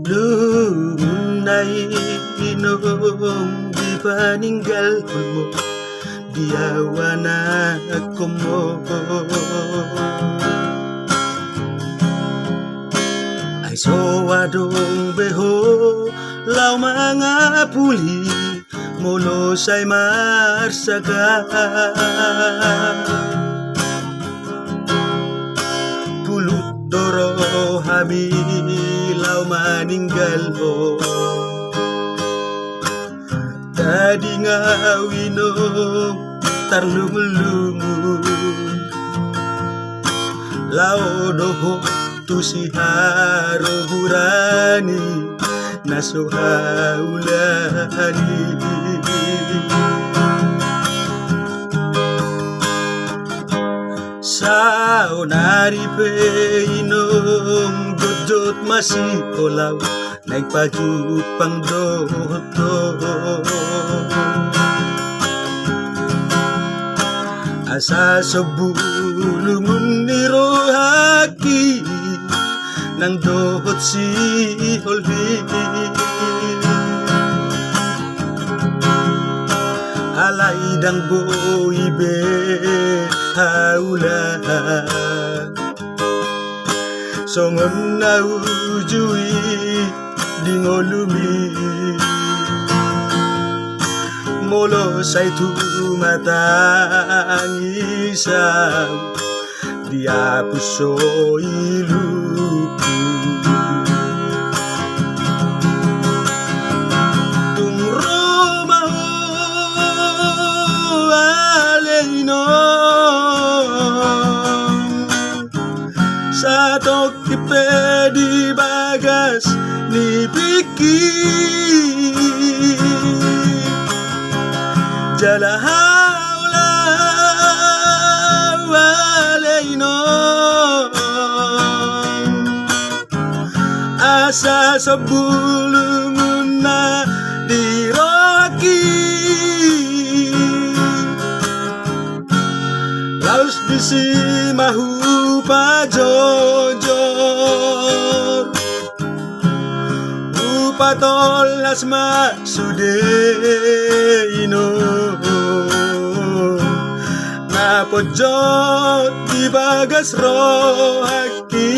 Lunay nung di paninggal mo, diyawa na ako mo. Ay sowadong beho, law mga puli, mulo say marsaga. Pulut doro hamilaw maninggal mo, tadi nga winom tarlumulungun, lao doho tu si haro burani nasuhaulani. Sao naripe inom dudut masih olaw nagpajupang doto. Asa sa bulungun ni rohaki nang dohot si holhi, alay dang boibe haula songon na ujui dingolumi, molo say tumatang isaw dia puso ilupu. Tung romaho aleinom sa tokipe di bagas ni Piki jalahaula aleinom asa sa bulungun na diroki, laos di si mahupa jojor upatol asma sudeino na pojot di bagas rohaki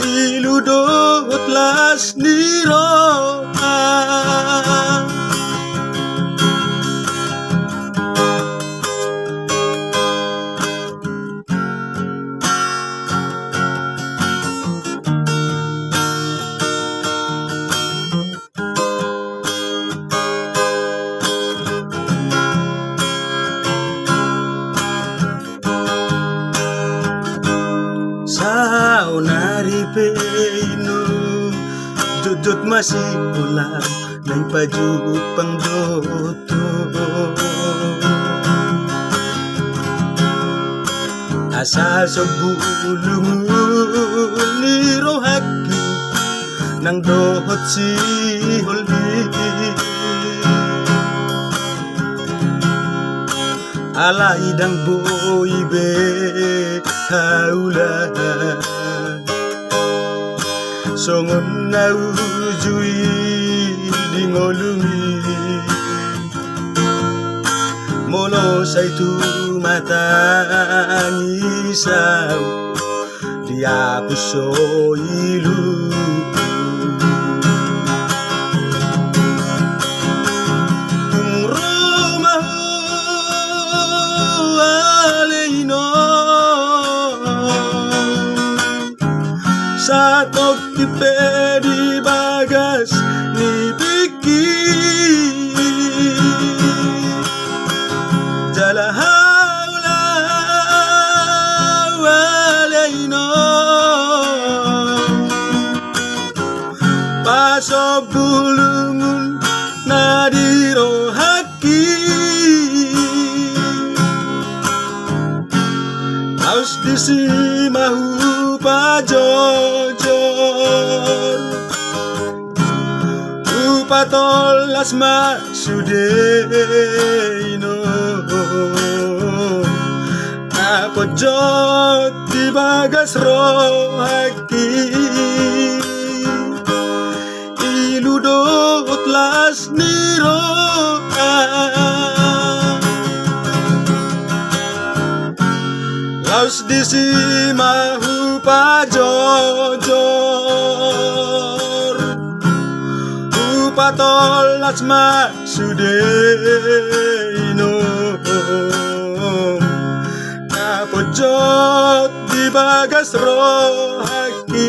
iludot las niroha. Sao naripe inom dudut masih ulang nang pajupang doto. Asa sa bulungun ni rohaki nang dohot si holhi, alay dang boibe haula songon na ujui dingolumi, molo say tumatang isaw dia puso ilupu. Tung romaho sa tokipe di bagas ni Piki jalahaula aleinom paso bulungun na dirohaki laos di si mahupa jojor Upatolas masudeno Apojot di bagas rohaki Iludot las niro Laus disi mahu pajojor Upatolas masudeno Napojot di bagas rohaki